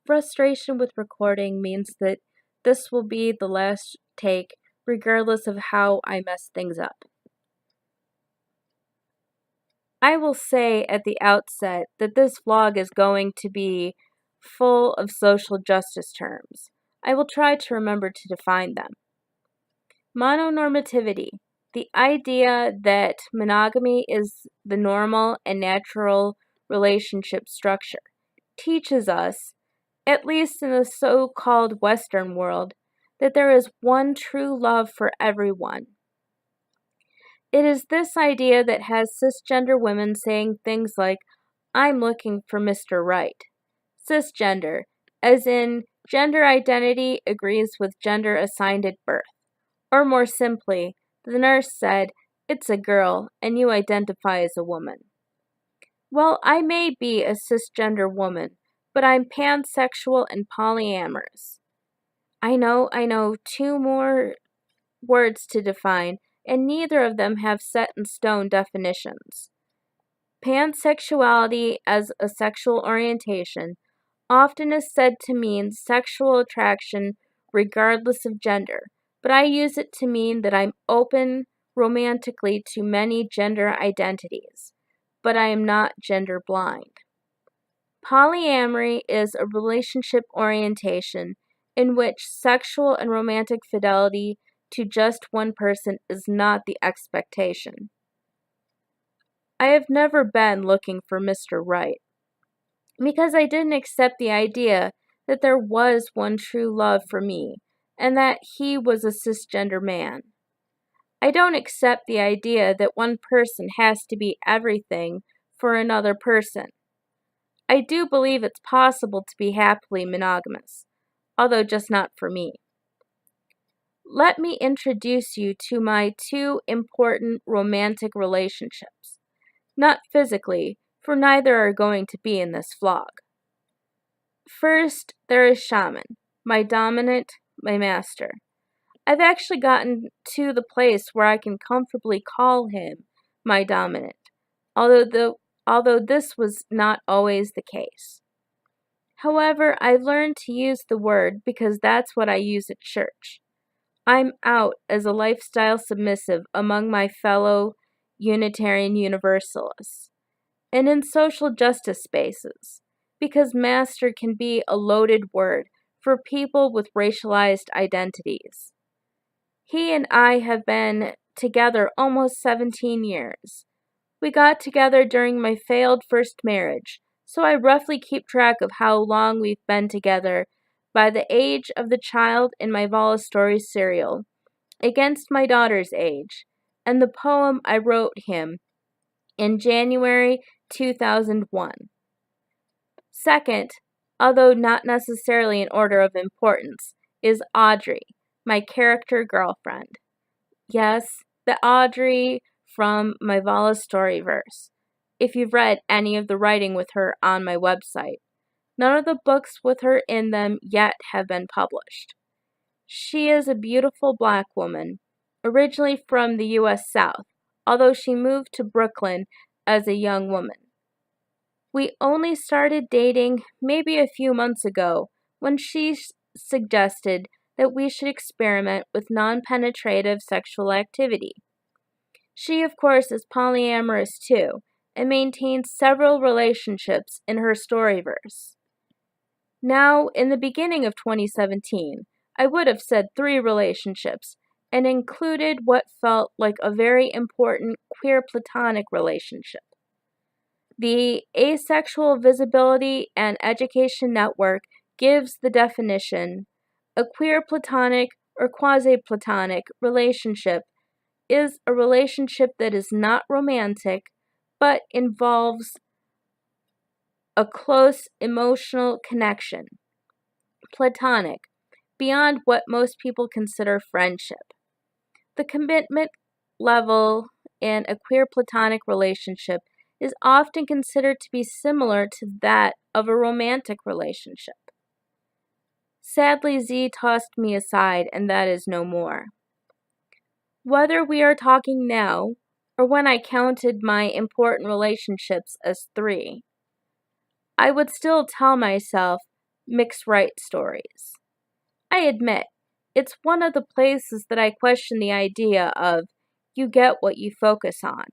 frustration with recording means that this will be the last take, regardless of how I mess things up. I will say at the outset that this vlog is going to be full of social justice terms. I will try to remember to define them. Mononormativity, the idea that monogamy is the normal and natural relationship structure, teaches us, at least in the so-called Western world, that there is one true love for everyone. It is this idea that has cisgender women saying things like, "I'm looking for Mr. Right." Cisgender, as in gender identity agrees with gender assigned at birth. Or more simply, the nurse said, "It's a girl, and you identify as a woman." Well, I may be a cisgender woman, but I'm pansexual and polyamorous. I know, two more words to define, and neither of them have set in stone definitions. Pansexuality as a sexual orientation often is said to mean sexual attraction regardless of gender, but I use it to mean that I'm open romantically to many gender identities, but I am not gender blind. Polyamory is a relationship orientation in which sexual and romantic fidelity to just one person is not the expectation. I have never been looking for Mr. Right, because I didn't accept the idea that there was one true love for me, and that he was a cisgender man. I don't accept the idea that one person has to be everything for another person. I do believe it's possible to be happily monogamous, although just not for me. Let me introduce you to my two important romantic relationships. Not physically, for neither are going to be in this vlog. First, there is Shaman, my dominant, my master. I've actually gotten to the place where I can comfortably call him my dominant, although this was not always the case. However, I've learned to use the word because that's what I use at church. I'm out as a lifestyle submissive among my fellow Unitarian Universalists, and in social justice spaces, because master can be a loaded word for people with racialized identities. He and I have been together almost 17 years. We got together during my failed first marriage, so I roughly keep track of how long we've been together by the age of the child in my Vala Story serial, against my daughter's age, and the poem I wrote him in January 2001. Second, although not necessarily in order of importance, is Audrey, my character girlfriend. Yes, the Audrey from my Vala Story verse, if you've read any of the writing with her on my website. None of the books with her in them yet have been published. She is a beautiful black woman, originally from the U.S. South, although she moved to Brooklyn as a young woman. We only started dating maybe a few months ago when she suggested that we should experiment with non-penetrative sexual activity. She, of course, is polyamorous too, and maintains several relationships in her storyverse. Now, in the beginning of 2017, I would have said 3 relationships, and included what felt like a very important queer platonic relationship. The Asexual Visibility and Education Network gives the definition: a queer platonic or quasi-platonic relationship is a relationship that is not romantic, but involves a close emotional connection. Platonic, beyond what most people consider friendship. The commitment level in a queer platonic relationship is often considered to be similar to that of a romantic relationship. Sadly, Z tossed me aside, and that is no more. Whether we are talking now, or when I counted my important relationships as 3, I would still tell myself mixed right stories. I admit, it's one of the places that I question the idea of you get what you focus on.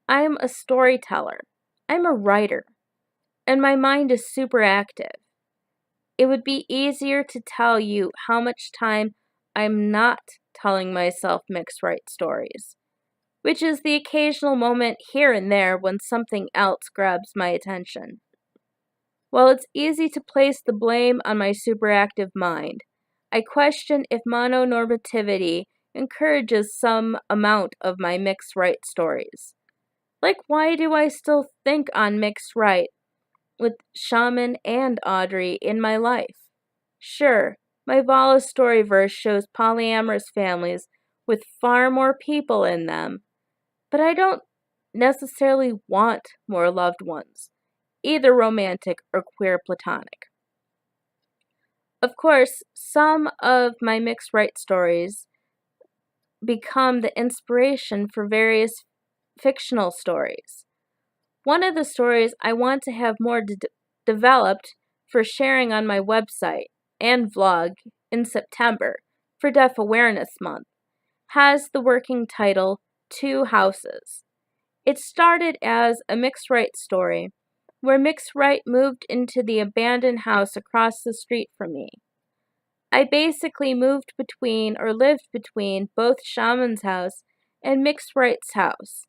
I am a storyteller. I'm a writer. And my mind is super active. It would be easier to tell you how much time I'm not telling myself mixed right stories, which is the occasional moment here and there when something else grabs my attention. While it's easy to place the blame on my superactive mind, I question if mononormativity encourages some amount of my mixed right stories. Like, why do I still think on mixed right with Shaman and Audrey in my life? Sure, my Vala Storyverse shows polyamorous families with far more people in them, but I don't necessarily want more loved ones, either romantic or queer platonic. Of course, some of my mixed right stories become the inspiration for various fictional stories. One of the stories I want to have more developed for sharing on my website and vlog in September for Deaf Awareness Month has the working title Two Houses. It started as a mixed right story where mixed right moved into the abandoned house across the street from me. I basically moved between or lived between both Shaman's house and mixed right's house.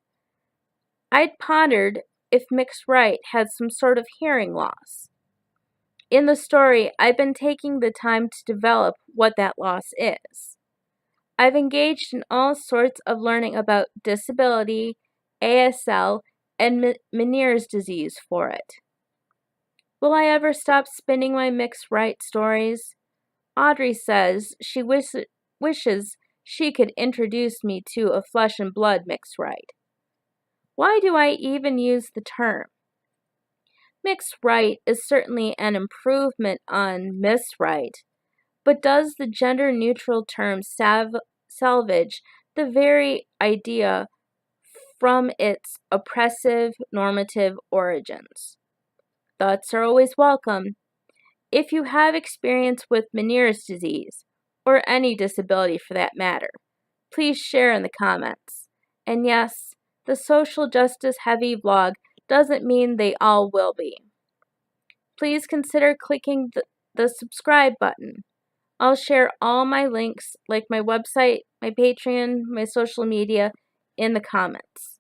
I'd pondered if mixed right had some sort of hearing loss. In the story, I've been taking the time to develop what that loss is. I've engaged in all sorts of learning about disability, ASL, and Meniere's disease for it. Will I ever stop spinning my mixed right stories? Audrey says she wishes she could introduce me to a flesh and blood mixed right. Why do I even use the term? Mixed right is certainly an improvement on misright, but does the gender-neutral term salvage the very idea from its oppressive normative origins? Thoughts are always welcome. If you have experience with Meniere's disease, or any disability for that matter, please share in the comments. And yes, the social justice heavy vlog doesn't mean they all will be. Please consider clicking the subscribe button. I'll share all my links, like my website, my Patreon, my social media, in the comments.